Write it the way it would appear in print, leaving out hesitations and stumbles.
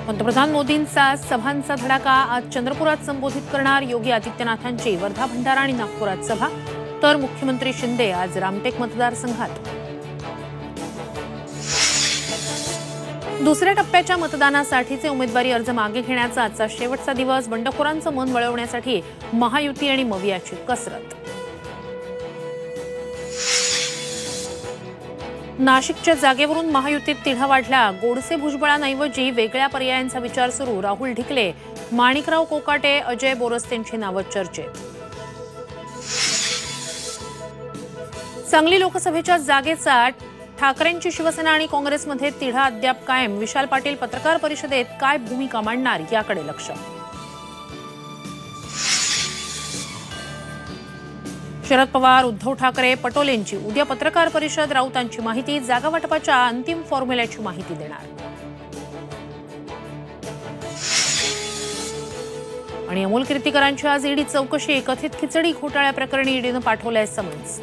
पंतप्रधान मोदींचा सभांचा धडाका आज चंद्रपुरात संबोधित करणार योगी आदित्यनाथांची वर्धा भंडारा आणि नागपुरात सभा, तर मुख्यमंत्री शिंदे आज रामटेक मतदारसंघात। दुसऱ्या टप्प्याच्या मतदानासाठीचे उमेदवारी अर्ज मागे घेण्याचा आजचा शेवटचा दिवस। बंडखोरांचं मन वळवण्यासाठी महायुती आणि मवियाची कसरत। नाशिकच्या जागेवरून महायुतीत तिढा वाढला। गोडसे भुजबळांऐवजी वेगळ्या पर्यायांचा विचार सुरू। राहुल ढिकले, माणिकराव कोकाटे, अजय बोरस्तेंची नावं चर्चेत। सांगली लोकसभेच्या जागेचा ठाकरेंची शिवसेना आणि काँग्रेसमध्ये तिढा अद्याप कायम। विशाल पाटील पत्रकार परिषदेत काय भूमिका मांडणार याकडे लक्ष। शरद पवार, उद्धव ठाकरे, पटोलेंची उद्या पत्रकार परिषद। राऊतांची माहिती, जागा वाटपाच्या अंतिम फॉर्म्युल्याची माहिती देणार। आणि अमोल कीर्तीकरांची आज ईडी चौकशी। कथित खिचडी घोटाळ्याप्रकरणी ईडीनं पाठवलंय समन्स।